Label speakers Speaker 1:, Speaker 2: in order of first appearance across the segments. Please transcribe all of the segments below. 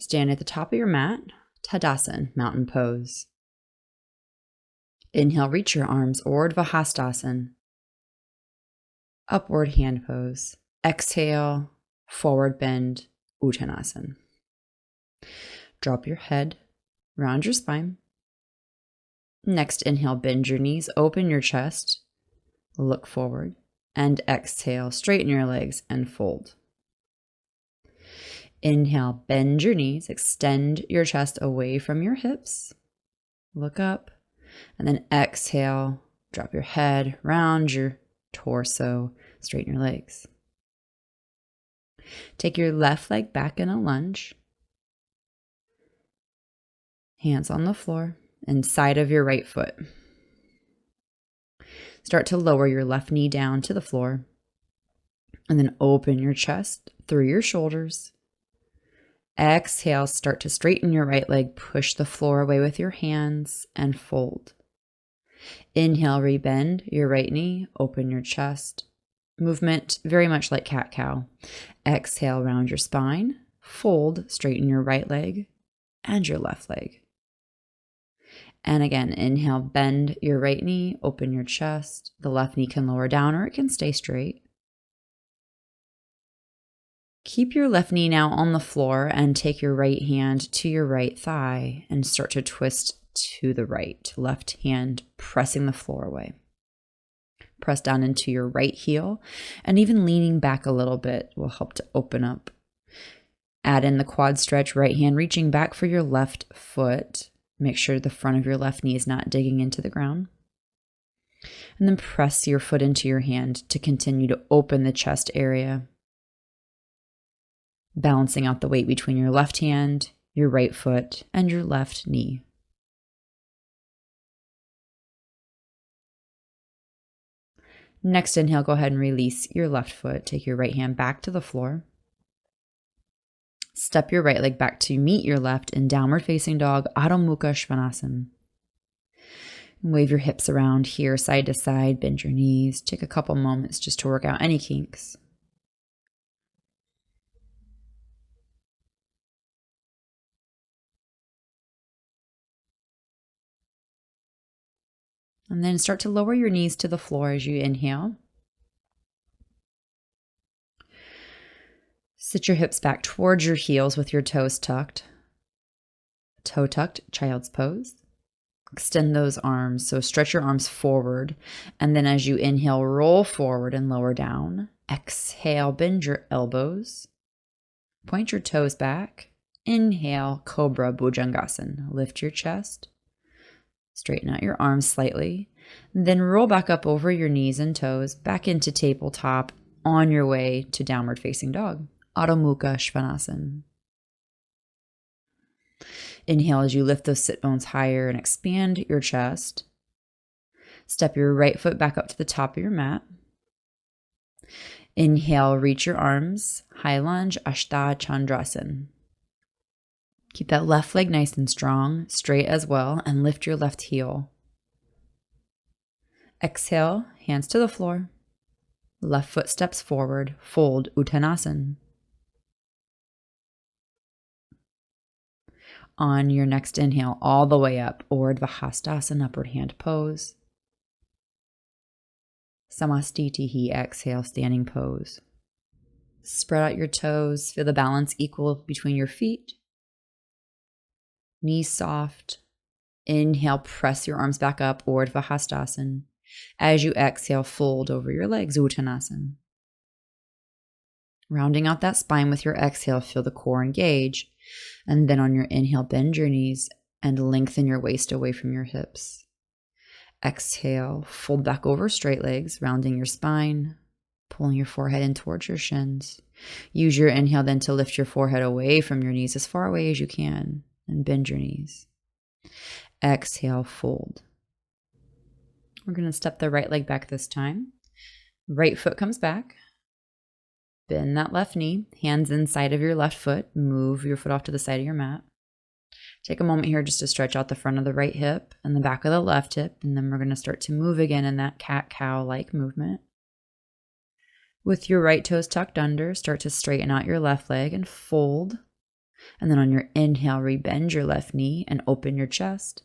Speaker 1: Stand at the top of your mat, Tadasana, mountain pose. Inhale, reach your arms, Urdhva Hastasana, upward hand pose. Exhale, forward bend, Uttanasana. Drop your head, round your spine. Next, inhale, bend your knees, open your chest, look forward, and exhale, straighten your legs and fold. Inhale, bend your knees, extend your chest away from your hips, look up, and then exhale, drop your head, round your torso, straighten your legs. Take your left leg back in a lunge, hands on the floor, inside of your right foot. Start to lower your left knee down to the floor, and then open your chest through your shoulders. Exhale, start to straighten your right leg, push the floor away with your hands, and fold. Inhale, rebend your right knee, open your chest. Movement very much like cat-cow. Exhale, round your spine, fold, straighten your right leg and your left leg. And again, inhale, bend your right knee, open your chest. The left knee can lower down or it can stay straight. Keep your left knee now on the floor and take your right hand to your right thigh and start to twist to the right. Left hand pressing the floor away. Press down into your right heel, and even leaning back a little bit will help to open up. Add in the quad stretch, right hand reaching back for your left foot. Make sure the front of your left knee is not digging into the ground. And then press your foot into your hand to continue to open the chest area. Balancing out the weight between your left hand, your right foot, and your left knee. Next inhale, go ahead and release your left foot. Take your right hand back to the floor. Step your right leg back to meet your left in downward facing dog, Adho Mukha Svanasana. Wave your hips around here, side to side, bend your knees. Take a couple moments just to work out any kinks. And then start to lower your knees to the floor as you inhale. Sit your hips back towards your heels with your toes tucked. Toe tucked, child's pose. Extend those arms, so stretch your arms forward. And then as you inhale, roll forward and lower down. Exhale, bend your elbows. Point your toes back. Inhale, Cobra Bhujangasana. Lift your chest. Straighten out your arms slightly. Then roll back up over your knees and toes, back into tabletop on your way to downward facing dog. Adho Mukha Svanasana. Inhale as you lift those sit bones higher and expand your chest. Step your right foot back up to the top of your mat. Inhale, reach your arms, high lunge, Ashtha Chandrasana. Keep that left leg nice and strong, straight as well, and lift your left heel. Exhale, hands to the floor. Left foot steps forward, fold Uttanasana. On your next inhale, all the way up, Urdhva Hastasana, upward hand pose. Samastitihi, exhale, standing pose. Spread out your toes, feel the balance equal between your feet. Knees soft. Inhale, press your arms back up, Urdhva Hastasana. As you exhale, fold over your legs, Uttanasana. Rounding out that spine with your exhale, feel the core engage. And then on your inhale, bend your knees and lengthen your waist away from your hips. Exhale, fold back over straight legs, rounding your spine, pulling your forehead in towards your shins. Use your inhale then to lift your forehead away from your knees as far away as you can and bend your knees. Exhale, fold. We're going to step the right leg back this time. Right foot comes back. Bend that left knee, hands inside of your left foot. Move your foot off to the side of your mat. Take a moment here just to stretch out the front of the right hip and the back of the left hip, and then we're going to start to move again in that cat-cow-like movement. With your right toes tucked under, start to straighten out your left leg and fold. And then on your inhale, rebend your left knee and open your chest.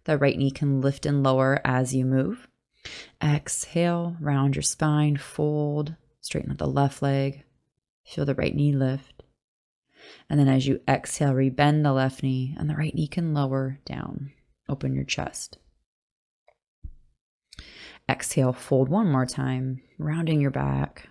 Speaker 1: The right knee can lift and lower as you move. Exhale, round your spine, fold, straighten out the left leg. Feel the right knee lift. And then as you exhale, rebend the left knee and the right knee can lower down. Open your chest. Exhale, fold one more time, rounding your back.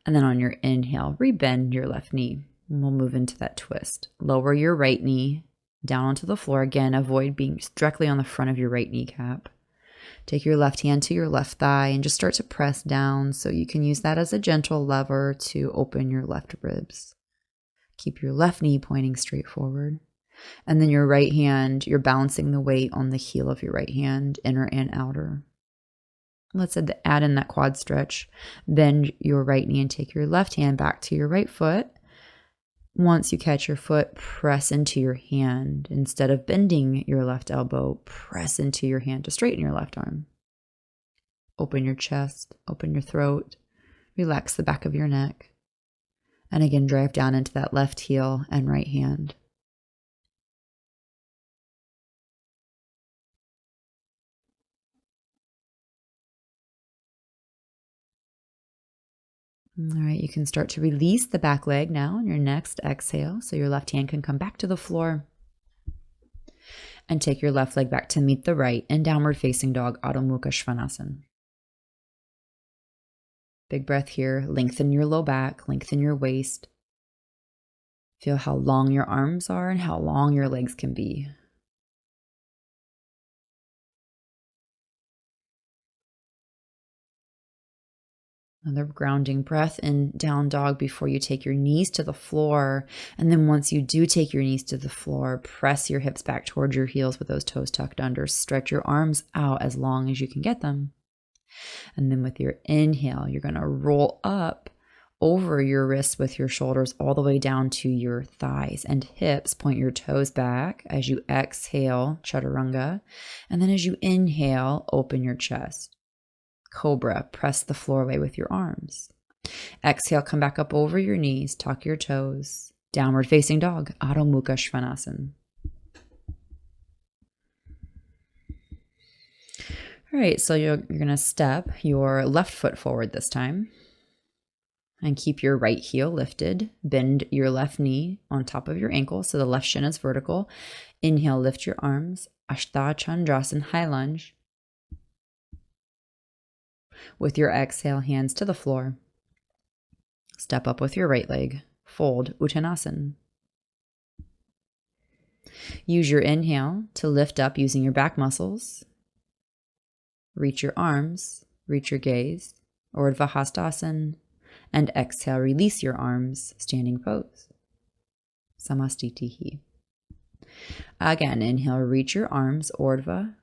Speaker 1: And then on your inhale, rebend your left knee. And we'll move into that twist. Lower your right knee down onto the floor. Again, avoid being directly on the front of your right kneecap. Take your left hand to your left thigh and just start to press down so you can use that as a gentle lever to open your left ribs. Keep your left knee pointing straight forward. And then your right hand, you're balancing the weight on the heel of your right hand, inner and outer. Let's add in that quad stretch. Bend your right knee and take your left hand back to your right foot. Once you catch your foot, press into your hand. Instead of bending your left elbow, press into your hand to straighten your left arm. Open your chest, open your throat, relax the back of your neck. And again, drive down into that left heel and right hand. All right, you can start to release the back leg now on your next exhale. So your left hand can come back to the floor. And take your left leg back to meet the right in downward facing dog, Adho Mukha Svanasana. Big breath here. Lengthen your low back, lengthen your waist. Feel how long your arms are and how long your legs can be. Another grounding breath in down dog before you take your knees to the floor. And then once you do take your knees to the floor, press your hips back towards your heels with those toes tucked under. Stretch your arms out as long as you can get them. And then with your inhale, you're going to roll up over your wrists with your shoulders all the way down to your thighs and hips. Point your toes back as you exhale, chaturanga. And then as you inhale, open your chest. Cobra, press the floor away with your arms. Exhale, come back up over your knees, tuck your toes. Downward facing dog, Adho Mukha Svanasana. All right, so you're going to step your left foot forward this time. And keep your right heel lifted. Bend your left knee on top of your ankle so the left shin is vertical. Inhale, lift your arms. Ashtha Chandrasana, high lunge. With your exhale, hands to the floor. Step up with your right leg. Fold, Uttanasana. Use your inhale to lift up using your back muscles. Reach your arms, reach your gaze, Urdhva Hastasana. And exhale, release your arms, standing pose. Samastitihi. Again, inhale, reach your arms, Urdhva.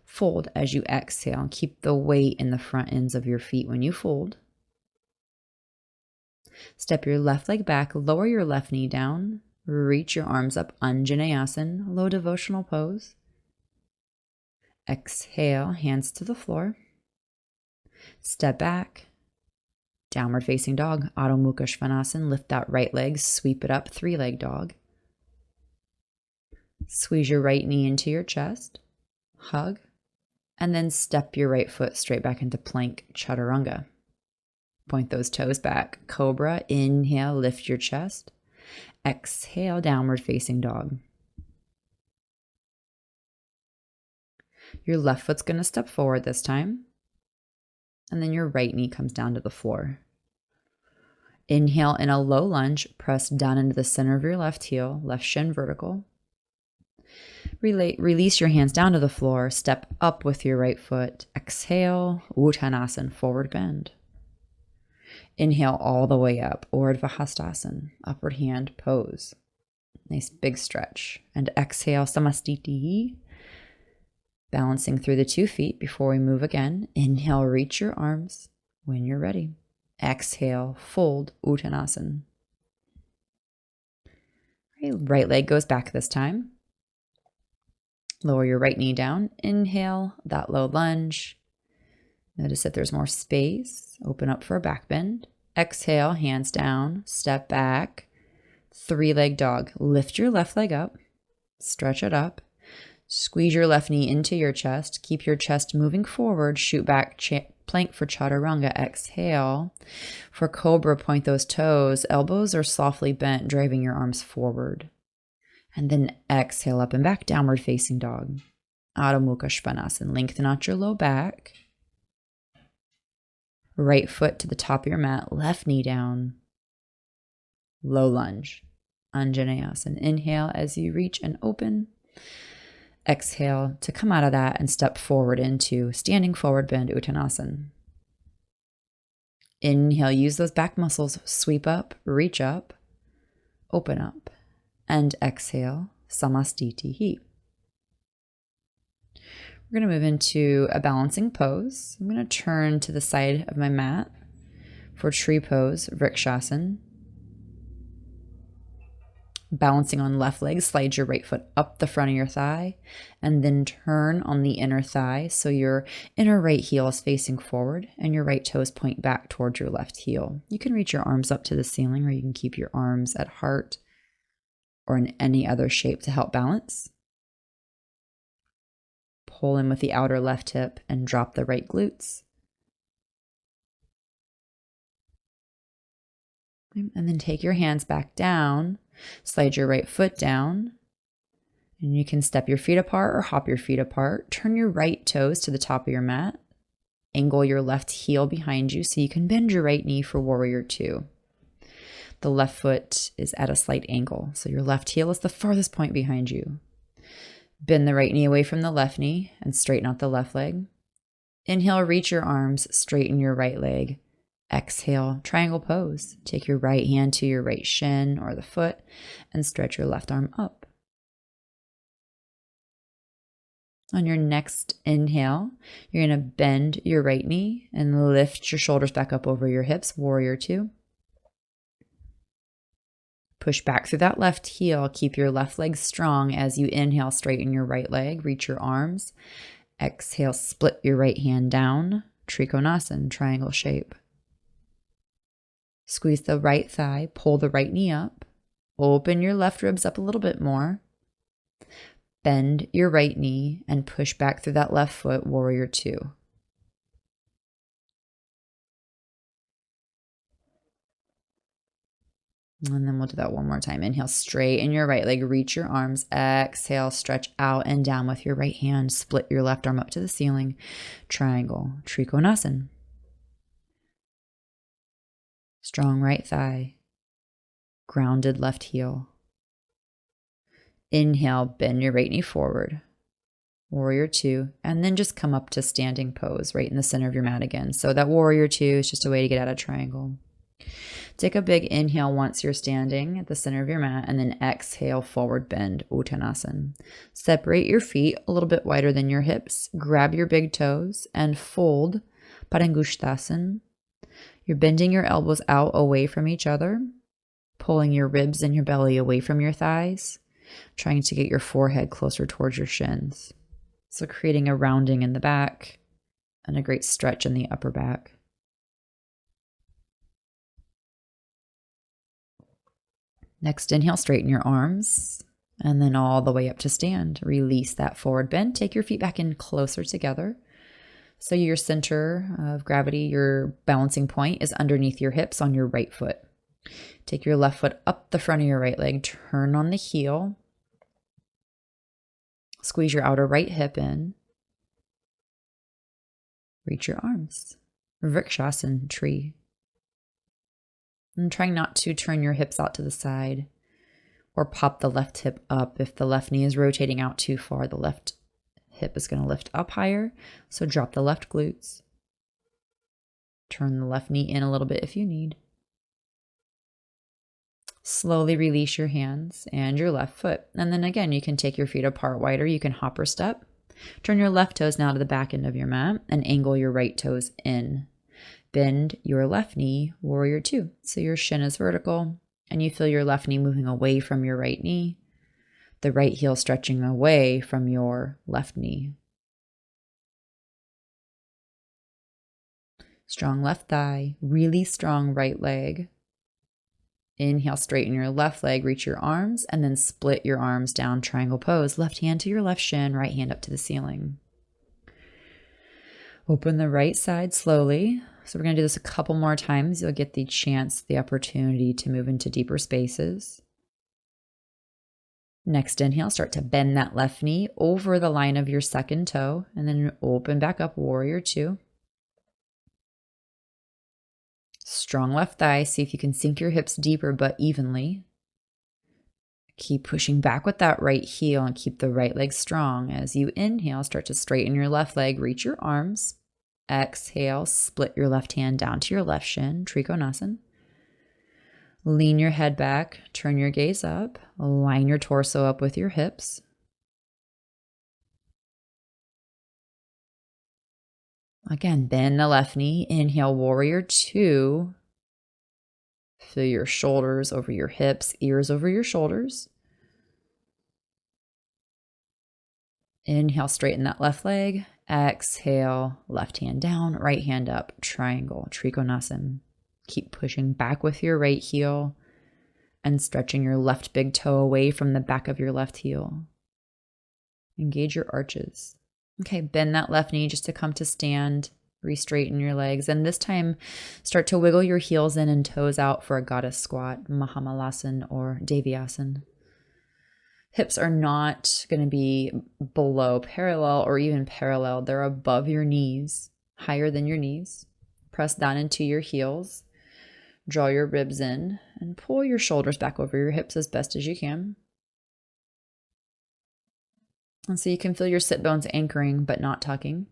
Speaker 1: Fold as you exhale. Keep the weight in the front ends of your feet when you fold. Step your left leg back, lower your left knee down. Reach your arms up, Anjaneyasana, low devotional pose. Exhale, hands to the floor. Step back. Downward facing dog, Adho Mukha Svanasana. Lift that right leg, sweep it up, three-leg dog. Squeeze your right knee into your chest. Hug. And then step your right foot straight back into plank chaturanga. Point those toes back. Cobra, inhale, lift your chest. Exhale, downward facing dog. Your left foot's going to step forward this time. And then your right knee comes down to the floor. Inhale in a low lunge, press down into the center of your left heel, left shin vertical. Release your hands down to the floor, step up with your right foot. Exhale, Uttanasana, forward bend. Inhale all the way up, Urdhva Hastasana, upward hand pose. Nice big stretch. And exhale, Samastitihi. Balancing through the 2 feet before we move again. Inhale, reach your arms when you're ready. Exhale, fold, Uttanasana. Right leg goes back this time. Lower your right knee down. Inhale, that low lunge. Notice if there's more space. Open up for a back bend. Exhale, hands down, step back. 3-leg dog. Lift your left leg up, stretch it up, squeeze your left knee into your chest, keep your chest moving forward, shoot back, plank for chaturanga. Exhale. For cobra, point those toes, elbows are softly bent, driving your arms forward. And then exhale up and back, downward facing dog. Adho Mukha Svanasana. Lengthen out your low back. Right foot to the top of your mat, left knee down. Low lunge. Anjaneyasana. Inhale as you reach and open. Exhale to come out of that and step forward into standing forward bend Uttanasana. Inhale, use those back muscles, sweep up, reach up, open up, and exhale, Samastitihi. We're going to move into a balancing pose. I'm going to turn to the side of my mat for tree pose, Vrschikasana. Balancing on left leg, slide your right foot up the front of your thigh and then turn on the inner thigh so your inner right heel is facing forward and your right toes point back towards your left heel. You can reach your arms up to the ceiling, or you can keep your arms at heart or in any other shape to help balance. Pull in with the outer left hip and drop the right glutes. And then take your hands back down. Slide your right foot down, and you can step your feet apart or hop your feet apart. Turn your right toes to the top of your mat. Angle your left heel behind you so you can bend your right knee for warrior two. The left foot is at a slight angle, so your left heel is the farthest point behind you. Bend the right knee away from the left knee and straighten out the left leg. Inhale, reach your arms, straighten your right leg. Exhale, triangle pose. Take your right hand to your right shin or the foot and stretch your left arm up. On your next inhale, you're going to bend your right knee and lift your shoulders back up over your hips, warrior two. Push back through that left heel. Keep your left leg strong as you inhale, straighten your right leg, reach your arms. Exhale, split your right hand down, Trikonasana, triangle shape. Squeeze the right thigh, pull the right knee up, open your left ribs up a little bit more, bend your right knee and push back through that left foot, warrior two. And then we'll do that one more time. Inhale, straighten your right leg, reach your arms. Exhale, stretch out and down with your right hand. Split your left arm up to the ceiling, triangle, Trikonasana. Strong right thigh, grounded left heel. Inhale, bend your right knee forward, warrior two, and then just come up to standing pose right in the center of your mat again. So that warrior two is just a way to get out of triangle. Take a big inhale once you're standing at the center of your mat, and then exhale, forward bend, Uttanasana. Separate your feet a little bit wider than your hips. Grab your big toes and fold, Padangusthasana. You're bending your elbows out away from each other, pulling your ribs and your belly away from your thighs, trying to get your forehead closer towards your shins. So creating a rounding in the back and a great stretch in the upper back. Next inhale, straighten your arms and then all the way up to stand. Release that forward bend. Take your feet back in closer together. So your center of gravity, your balancing point, is underneath your hips on your right foot. Take your left foot up the front of your right leg, turn on the heel. Squeeze your outer right hip in. Reach your arms. Vrschikasana, tree. And trying not to turn your hips out to the side or pop the left hip up. If the left knee is rotating out too far, the left hip is going to lift up higher. So drop the left glutes. Turn the left knee in a little bit if you need. Slowly release your hands and your left foot. And then again, you can take your feet apart wider. You can hopper step. Turn your left toes now to the back end of your mat and angle your right toes in. Bend your left knee, warrior two. So your shin is vertical and you feel your left knee moving away from your right knee. The right heel stretching away from your left knee. Strong left thigh, really strong right leg. Inhale, straighten your left leg, reach your arms, and then split your arms down, triangle pose. Left hand to your left shin, right hand up to the ceiling. Open the right side slowly. So we're going to do this a couple more times. You'll get the chance, the opportunity to move into deeper spaces. Next inhale, start to bend that left knee over the line of your second toe, and then open back up, warrior two. Strong left thigh. See if you can sink your hips deeper but evenly. Keep pushing back with that right heel and keep the right leg strong. As you inhale, start to straighten your left leg, reach your arms. Exhale, split your left hand down to your left shin, Trikonasana. Lean your head back, turn your gaze up, line your torso up with your hips. Again, bend the left knee, inhale, warrior two. Feel your shoulders over your hips, ears over your shoulders. Inhale, straighten that left leg. Exhale, left hand down, right hand up, triangle, Trikonasana. Keep pushing back with your right heel and stretching your left big toe away from the back of your left heel. Engage your arches. Okay, bend that left knee just to come to stand. Re-straighten your legs. And this time, start to wiggle your heels in and toes out for a goddess squat, Mahamalasana or Devyasana. Hips are not going to be below parallel or even parallel. They're above your knees, higher than your knees. Press down into your heels. Draw your ribs in and pull your shoulders back over your hips as best as you can. And so you can feel your sit bones anchoring but not tucking.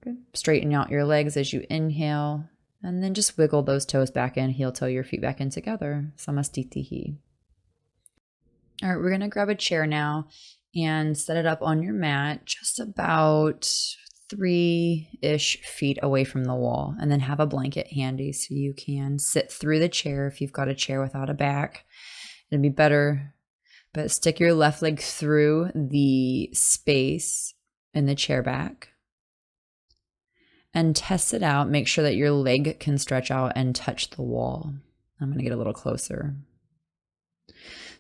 Speaker 1: Good. Straighten out your legs as you inhale and then just wiggle those toes back in, heel toe your feet back in together. Samastitihi. All right, we're going to grab a chair now and set it up on your mat just about 3-ish feet away from the wall, and then have a blanket handy so you can sit through the chair. If you've got a chair without a back, it'd be better, but stick your left leg through the space in the chair back and test it out. Make sure that your leg can stretch out and touch the wall. I'm going to get a little closer.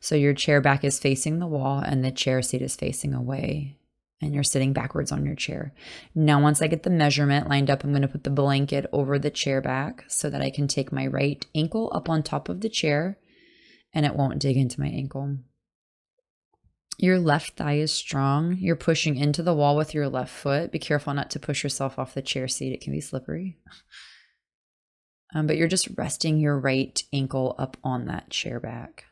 Speaker 1: So your chair back is facing the wall and the chair seat is facing away. And you're sitting backwards on your chair. Now, once I get the measurement lined up, I'm going to put the blanket over the chair back so that I can take my right ankle up on top of the chair and it won't dig into my ankle. Your left thigh is strong. You're pushing into the wall with your left foot. Be careful not to push yourself off the chair seat. It can be slippery. But you're just resting your right ankle up on that chair back.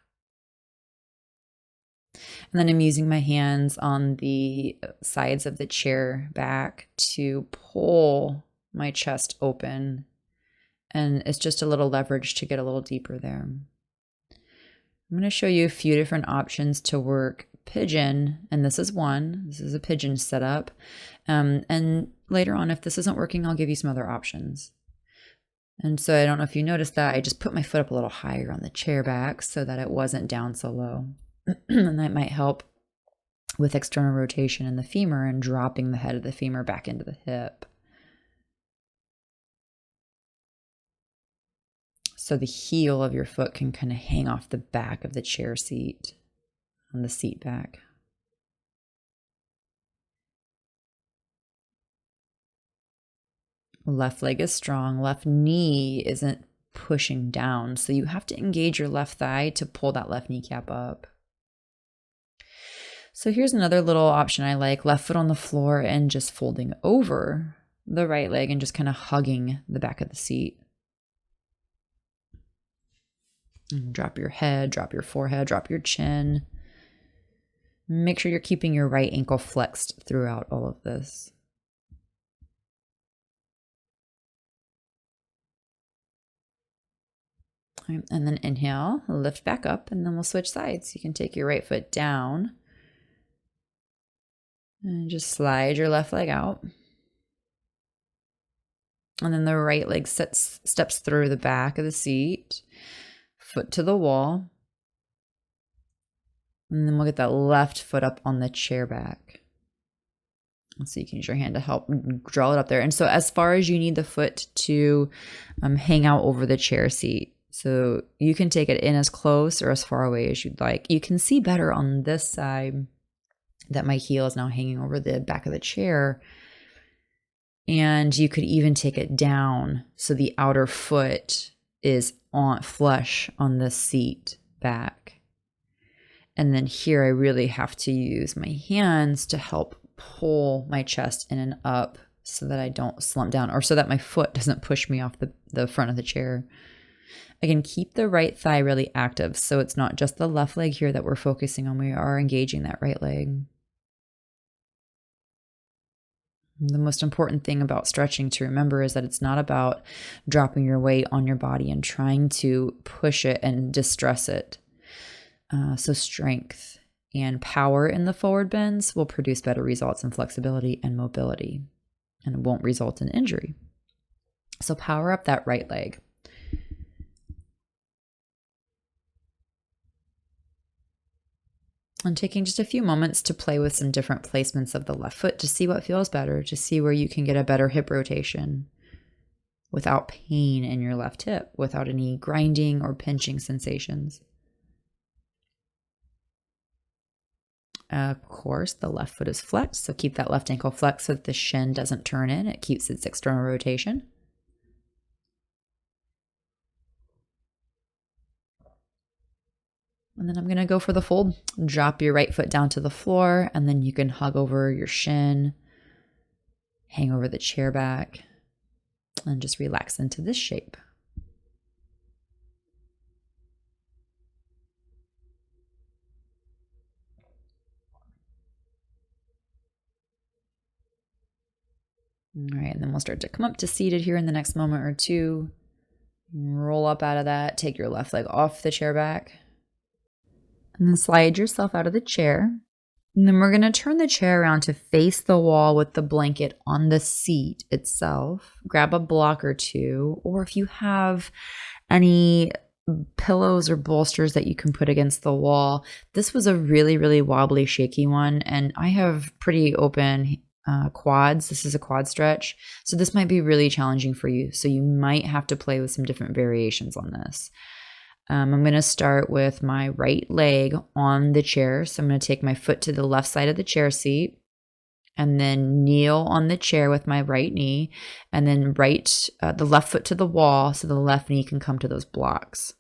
Speaker 1: And then I'm using my hands on the sides of the chair back to pull my chest open. And it's just a little leverage to get a little deeper there. I'm going to show you a few different options to work pigeon. And this is one. This is a pigeon setup. And later on, if this isn't working, I'll give you some other options. And so I don't know if you noticed that I just put my foot up a little higher on the chair back so that it wasn't down so low. And that might help with external rotation in the femur and dropping the head of the femur back into the hip. So the heel of your foot can kind of hang off the back of the chair seat on the seat back. Left leg is strong. Left knee isn't pushing down. So you have to engage your left thigh to pull that left kneecap up. So here's another little option I like. Left foot on the floor and just folding over the right leg and just kind of hugging the back of the seat. And drop your head, drop your forehead, drop your chin. Make sure you're keeping your right ankle flexed throughout all of this. All right, and then inhale, lift back up, and then we'll switch sides. You can take your right foot down and just slide your left leg out. And then the right leg steps through the back of the seat, foot to the wall. And then we'll get that left foot up on the chair back. So you can use your hand to help draw it up there. And so as far as you need the foot to hang out over the chair seat. So you can take it in as close or as far away as you'd like. You can see better on this side that my heel is now hanging over the back of the chair. And you could even take it down so the outer foot is on flush on the seat back. And then here I really have to use my hands to help pull my chest in and up so that I don't slump down, or so that my foot doesn't push me off the front of the chair. Again, keep the right thigh really active. So it's not just the left leg here that we're focusing on. We are engaging that right leg. The most important thing about stretching to remember is that it's not about dropping your weight on your body and trying to push it and distress it. So strength and power in the forward bends will produce better results in flexibility and mobility, and it won't result in injury. So power up that right leg. And taking just a few moments to play with some different placements of the left foot to see what feels better, to see where you can get a better hip rotation without pain in your left hip, without any grinding or pinching sensations. Of course, the left foot is flexed, so keep that left ankle flexed so that the shin doesn't turn in. It keeps its external rotation. And then I'm going to go for the fold. Drop your right foot down to the floor, and then you can hug over your shin, hang over the chair back, and just relax into this shape. All right, and then we'll start to come up to seated here in the next moment or two. Roll up out of that. Take your left leg off the chair back. And then slide yourself out of the chair. And then we're going to turn the chair around to face the wall with the blanket on the seat itself. Grab a block or two, or if you have any pillows or bolsters that you can put against the wall. This was a really, really wobbly, shaky one, and I have pretty open quads. This is a quad stretch, so this might be really challenging for you. So you might have to play with some different variations on this. I'm going to start with my right leg on the chair. So I'm going to take my foot to the left side of the chair seat and then kneel on the chair with my right knee, and then the left foot to the wall so the left knee can come to those blocks.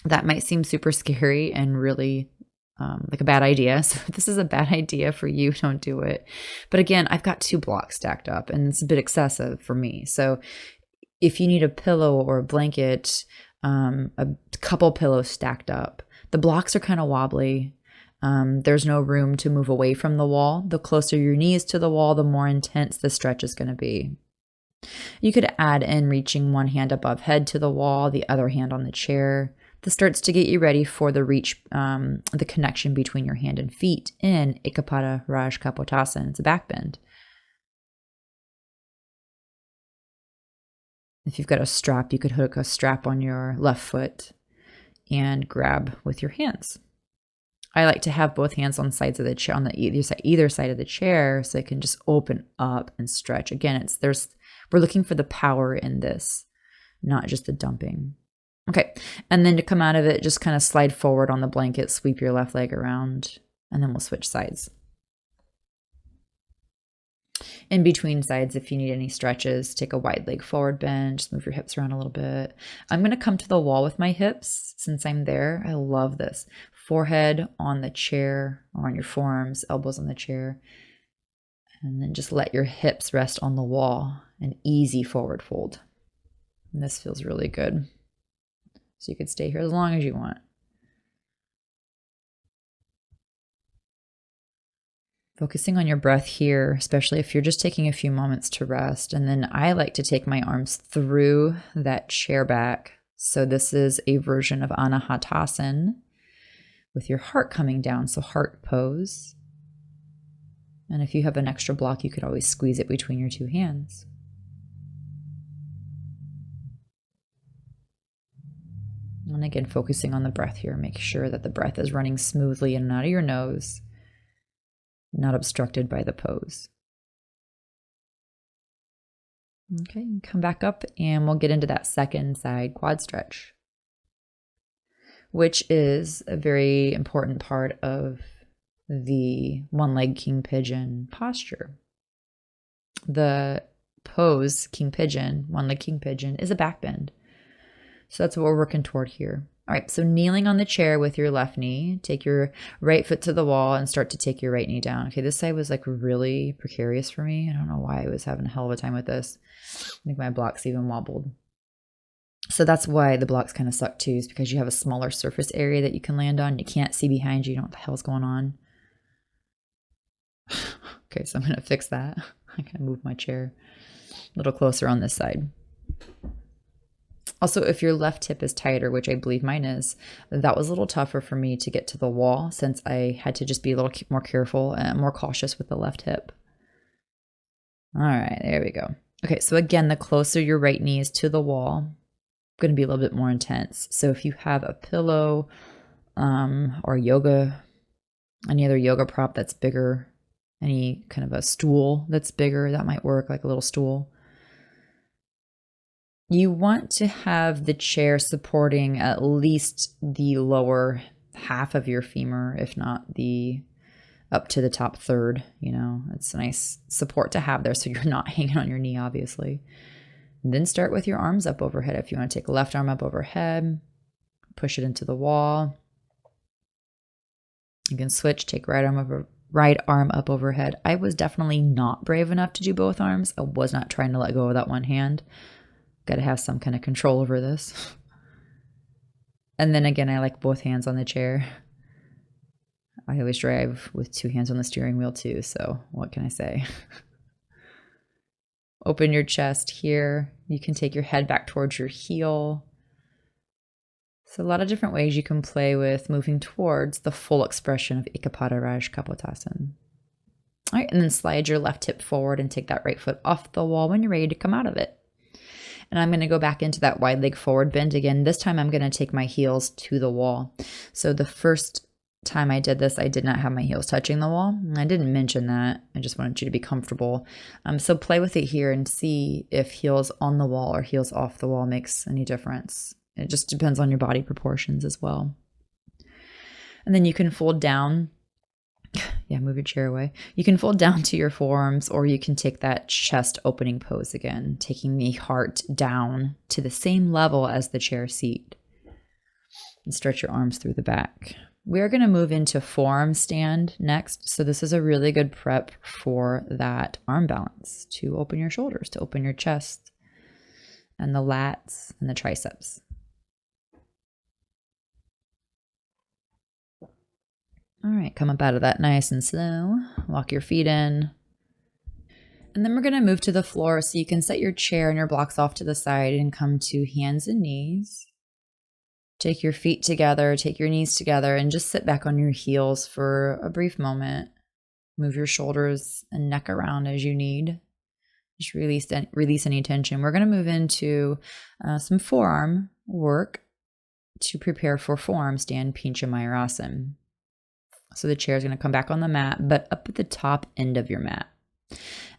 Speaker 1: That might seem super scary and really like a bad idea. So if this is a bad idea for you, don't do it. But again, I've got 2 blocks stacked up and it's a bit excessive for me. So if you need a pillow or a blanket, a couple pillows stacked up, the blocks are kind of wobbly. There's no room to move away from the wall. The closer your knees to the wall, the more intense the stretch is going to be. You could add in reaching one hand above head to the wall, the other hand on the chair. This starts to get you ready for the the connection between your hand and feet in Eka Pada Rajakapotasana. It's a back bend. If you've got a strap, you could hook a strap on your left foot and grab with your hands. I like to have both hands on sides of the chair, on the either side of the chair, so it can just open up and stretch. Again, we're looking for the power in this, not just the dumping. Okay, and then to come out of it, just kind of slide forward on the blanket, sweep your left leg around, and then we'll switch sides. In between sides, if you need any stretches, take a wide leg forward bend, just move your hips around a little bit. I'm going to come to the wall with my hips since I'm there. I love this. Forehead on the chair or on your forearms, elbows on the chair. And then just let your hips rest on the wall. An easy forward fold. And this feels really good. So you could stay here as long as you want. Focusing on your breath here, especially if you're just taking a few moments to rest. And then I like to take my arms through that chair back. So this is a version of Anahatasana with your heart coming down. So heart pose. And if you have an extra block, you could always squeeze it between your 2 hands. And again, focusing on the breath here. Make sure that the breath is running smoothly in and out of your nose, not obstructed by the pose. Okay, come back up and we'll get into that second side quad stretch. which is a very important part of the one-leg king pigeon posture. The pose, king pigeon, one-leg king pigeon, is a back bend. So that's what we're working toward here. All right, so kneeling on the chair with your left knee, take your right foot to the wall and start to take your right knee down. Okay, this side was like really precarious for me. I don't know why I was having a hell of a time with this. I think my blocks even wobbled. So that's why the blocks kind of suck too, is because you have a smaller surface area that you can land on. You can't see behind you. You don't know what the hell's going on. Okay, so I'm going to fix that. I can move my chair a little closer on this side. Also, if your left hip is tighter, which I believe mine is, that was a little tougher for me to get to the wall since I had to just be a little more careful and more cautious with the left hip. All right, there we go. Okay, so again, the closer your right knee is to the wall, going to be a little bit more intense. So if you have a pillow or yoga, any other yoga prop that's bigger, any kind of a stool that's bigger, that might work, like a little stool. You want to have the chair supporting at least the lower half of your femur, if not the up to the top third. You know, it's a nice support to have there so you're not hanging on your knee, obviously. And then start with your arms up overhead. If you want to take left arm up overhead, push it into the wall. You can switch, take right arm up overhead. I was definitely not brave enough to do both arms. I was not trying to let go of that one hand. Got to have some kind of control over this. And then again, I like both hands on the chair. I always drive with two hands on the steering wheel too, so what can I say? Open your chest here. You can take your head back towards your heel. So a lot of different ways you can play with moving towards the full expression of Eka Pada Rajakapotasana. All right, and then slide your left hip forward and take that right foot off the wall when you're ready to come out of it. And I'm going to go back into that wide leg forward bend again. This time I'm going to take my heels to the wall. So the first time I did this, I did not have my heels touching the wall. I didn't mention that. I just wanted you to be comfortable. So play with it here and see if heels on the wall or heels off the wall makes any difference. It just depends on your body proportions as well. And then you can fold down. Yeah, move your chair away. You can fold down to your forearms, or you can take that chest opening pose again, taking the heart down to the same level as the chair seat. And stretch your arms through the back. We're going to move into forearm stand next. So this is a really good prep for that arm balance, to open your shoulders, to open your chest and the lats and the triceps. All right, come up out of that nice and slow. Walk your feet in. And then we're going to move to the floor so you can set your chair and your blocks off to the side and come to hands and knees. Take your feet together, take your knees together, and just sit back on your heels for a brief moment. Move your shoulders and neck around as you need. Just release any tension. We're going to move into some forearm work to prepare for forearm stand Pincha Mayurasana. So the chair is going to come back on the mat, but up at the top end of your mat.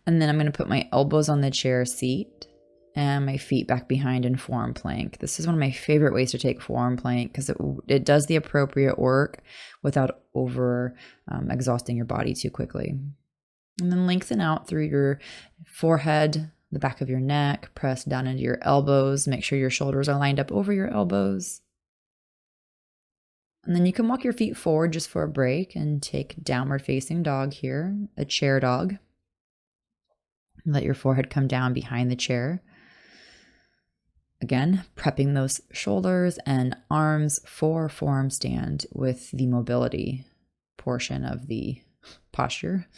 Speaker 1: And then I'm going to put my elbows on the chair seat and my feet back behind in forearm plank. This is one of my favorite ways to take forearm plank because it does the appropriate work without over exhausting your body too quickly. And then lengthen out through your forehead, the back of your neck, press down into your elbows. Make sure your shoulders are lined up over your elbows. And then you can walk your feet forward just for a break and take downward facing dog here, a chair dog. Let your forehead come down behind the chair. Again, prepping those shoulders and arms for forearm stand with the mobility portion of the posture.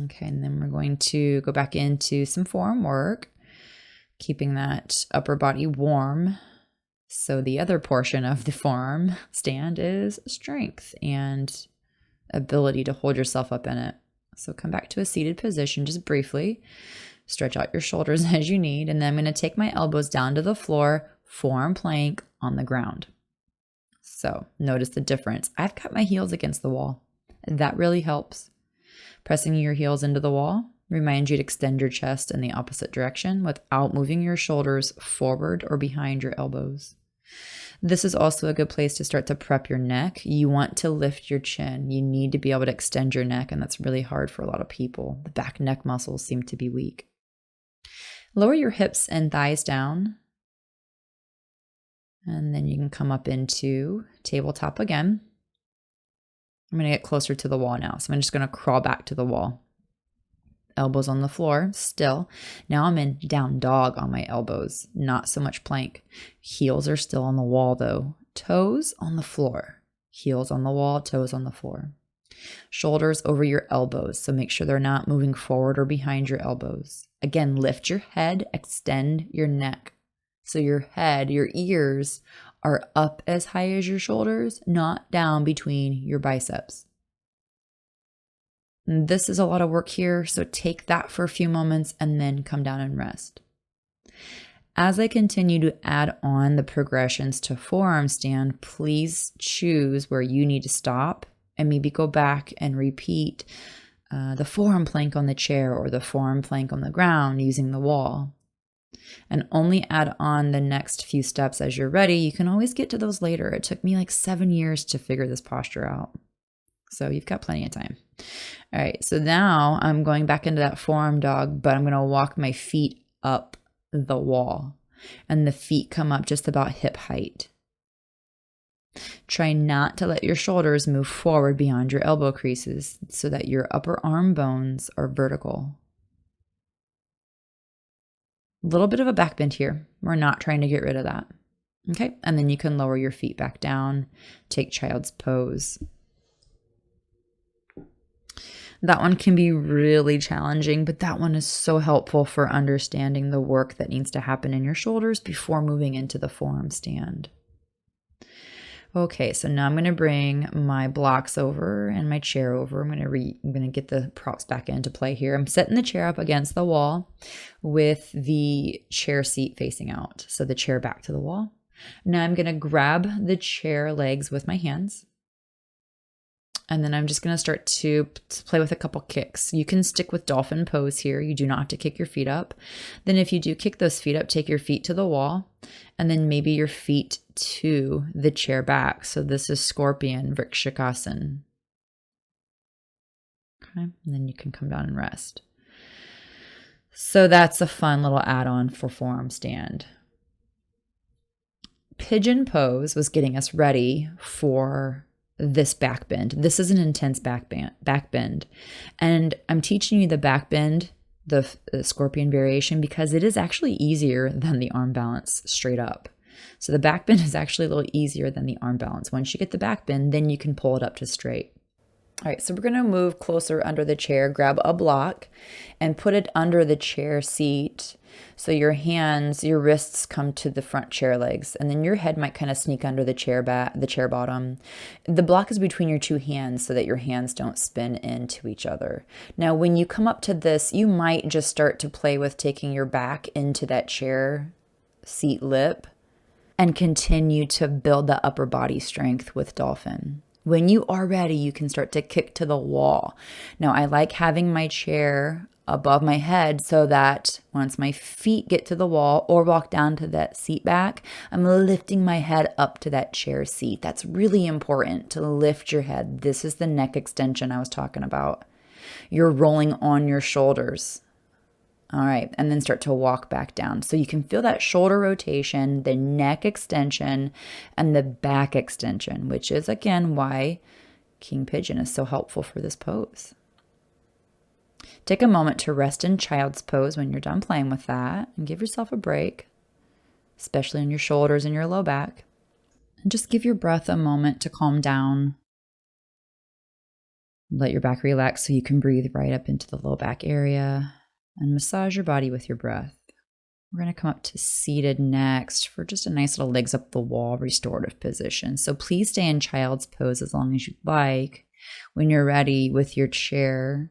Speaker 1: Okay, and then we're going to go back into some forearm work, keeping that upper body warm. So the other portion of the forearm stand is strength and ability to hold yourself up in it. So come back to a seated position just briefly. Stretch out your shoulders as you need. And then I'm going to take my elbows down to the floor, forearm plank on the ground. So notice the difference. I've got my heels against the wall. That really helps. Pressing your heels into the wall Remind you to extend your chest in the opposite direction without moving your shoulders forward or behind your elbows. This is also a good place to start to prep your neck. You want to lift your chin. You need to be able to extend your neck, and that's really hard for a lot of people. The back neck muscles seem to be weak. Lower your hips and thighs down. And then you can come up into tabletop again. I'm going to get closer to the wall now. So I'm just going to crawl back to the wall. Elbows on the floor still. Now I'm in down dog on my elbows, not so much plank. Heels are still on the wall though. Toes on the floor. Heels on the wall, toes on the floor. Shoulders over your elbows, so make sure they're not moving forward or behind your elbows. Again, lift your head, extend your neck. So your head, your ears are up as high as your shoulders, not down between your biceps. This is a lot of work here, so take that for a few moments and then come down and rest. As I continue to add on the progressions to forearm stand, please choose where you need to stop and maybe go back and repeat the forearm plank on the chair or the forearm plank on the ground using the wall. And only add on the next few steps as you're ready. You can always get to those later. It took me like 7 years to figure this posture out. So you've got plenty of time. All right, so now I'm going back into that forearm dog, but I'm going to walk my feet up the wall. And the feet come up just about hip height. Try not to let your shoulders move forward beyond your elbow creases so that your upper arm bones are vertical. A little bit of a back bend here. We're not trying to get rid of that. Okay, and then you can lower your feet back down, take child's pose. That one can be really challenging, but that one is so helpful for understanding the work that needs to happen in your shoulders before moving into the forearm stand. Okay, so now I'm going to bring my blocks over and my chair over. I'm going to get the props back into play here. I'm setting the chair up against the wall with the chair seat facing out. So the chair back to the wall. Now I'm going to grab the chair legs with my hands. And then I'm just going to start to play with a couple kicks. You can stick with dolphin pose here. You do not have to kick your feet up. Then if you do kick those feet up, take your feet to the wall and then maybe your feet to the chair back. So this is scorpion, Vrschikasana. Okay, and then you can come down and rest. So that's a fun little add-on for forearm stand. Pigeon pose was getting us ready for this back bend. This is an intense back bend. And I'm teaching you the back bend, the scorpion variation, because it is actually easier than the arm balance straight up. So the back bend is actually a little easier than the arm balance. Once you get the back bend, then you can pull it up to straight. All right, so we're going to move closer under the chair, grab a block and put it under the chair seat. So your hands, your wrists come to the front chair legs, and then your head might kind of sneak under the chair bottom. The block is between your two hands so that your hands don't spin into each other. Now, when you come up to this, you might just start to play with taking your back into that chair seat lip and continue to build the upper body strength with dolphin. When you are ready, you can start to kick to the wall. Now, I like having my chair above my head so that once my feet get to the wall or walk down to that seat back, I'm lifting my head up to that chair seat. That's really important to lift your head. This is the neck extension I was talking about. You're rolling on your shoulders. All right, and then start to walk back down. So you can feel that shoulder rotation, the neck extension, and the back extension, which is, again, why King Pigeon is so helpful for this pose. Take a moment to rest in child's pose when you're done playing with that, and give yourself a break, especially in your shoulders and your low back. And just give your breath a moment to calm down. Let your back relax so you can breathe right up into the low back area. And massage your body with your breath. We're going to come up to seated next for just a nice little legs up the wall restorative position. So please stay in child's pose as long as you'd like. When you're ready with your chair,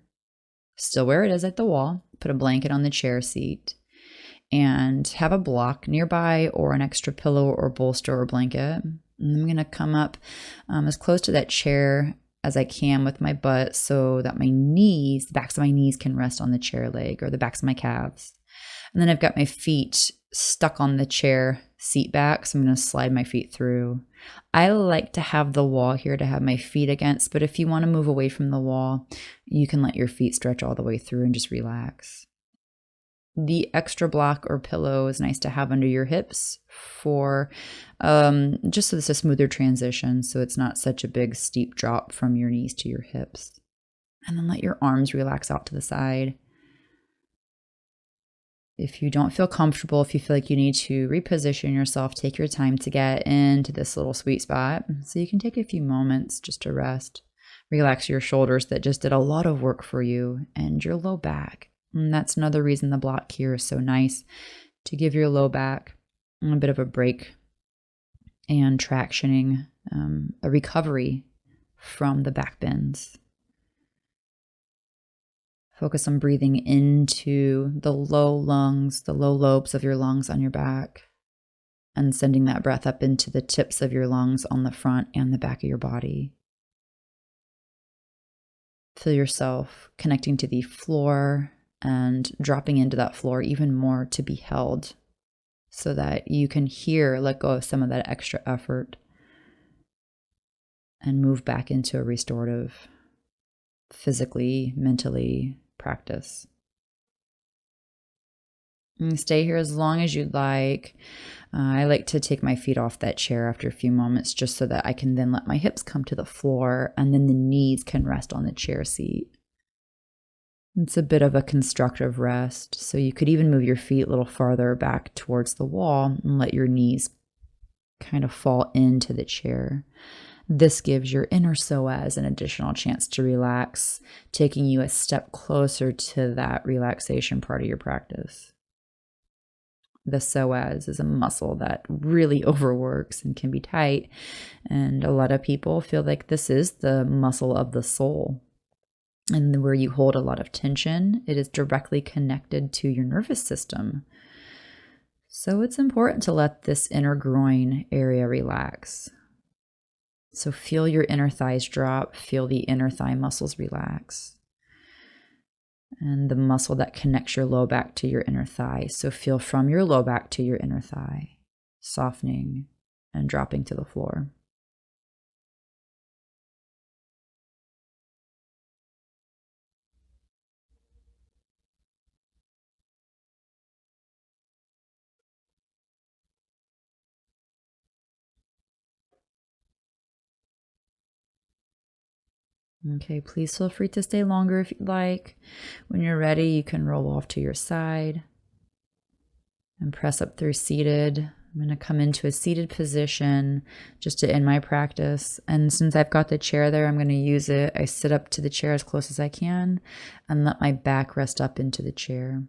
Speaker 1: still where it is at the wall, put a blanket on the chair seat and have a block nearby or an extra pillow or bolster or blanket. And I'm going to come up as close to that chair as I can with my butt so that my knees, the backs of my knees can rest on the chair leg or the backs of my calves. And then I've got my feet stuck on the chair seat back, so I'm going to slide my feet through. I like to have the wall here to have my feet against, but if you want to move away from the wall, you can let your feet stretch all the way through and just relax. The extra block or pillow is nice to have under your hips for just so it's a smoother transition, so it's not such a big steep drop from your knees to your hips. And then let your arms relax out to the side. If you don't feel comfortable, if you feel like you need to reposition yourself, take your time to get into this little sweet spot. So you can take a few moments just to rest. Relax your shoulders that just did a lot of work for you and your low back. And that's another reason the block here is so nice, to give your low back a bit of a break and tractioning, a recovery from the back bends. Focus on breathing into the low lungs, the low lobes of your lungs on your back, and sending that breath up into the tips of your lungs on the front and the back of your body. Feel yourself connecting to the floor and dropping into that floor even more to be held so that you can let go of some of that extra effort and move back into a restorative, physically, mentally practice. And stay here as long as you'd like. I like to take my feet off that chair after a few moments just so that I can then let my hips come to the floor and then the knees can rest on the chair seat. It's a bit of a constructive rest, so you could even move your feet a little farther back towards the wall and let your knees kind of fall into the chair. This gives your inner psoas an additional chance to relax, taking you a step closer to that relaxation part of your practice. The psoas is a muscle that really overworks and can be tight, and a lot of people feel like this is the muscle of the soul. And where you hold a lot of tension, it is directly connected to your nervous system. So it's important to let this inner groin area relax. So feel your inner thighs drop, feel the inner thigh muscles relax. And the muscle that connects your low back to your inner thigh. So feel from your low back to your inner thigh, softening and dropping to the floor. Okay, please feel free to stay longer if you'd like. When you're ready, you can roll off to your side and press up through seated. I'm going to come into a seated position just to end my practice. And since I've got the chair there, I'm going to use it. I sit up to the chair as close as I can and let my back rest up into the chair.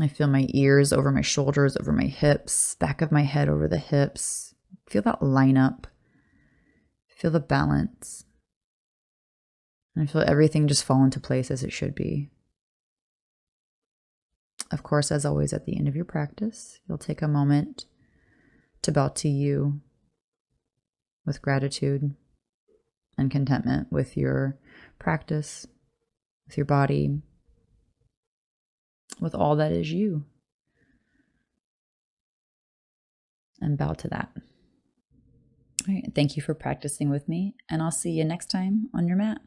Speaker 1: I feel my ears over my shoulders, over my hips, back of my head over the hips. Feel that line up. Feel the balance. And I feel everything just fall into place as it should be. Of course, as always, at the end of your practice, you'll take a moment to bow to you with gratitude and contentment with your practice, with your body, with all that is you. And bow to that. All right, thank you for practicing with me, and I'll see you next time on your mat.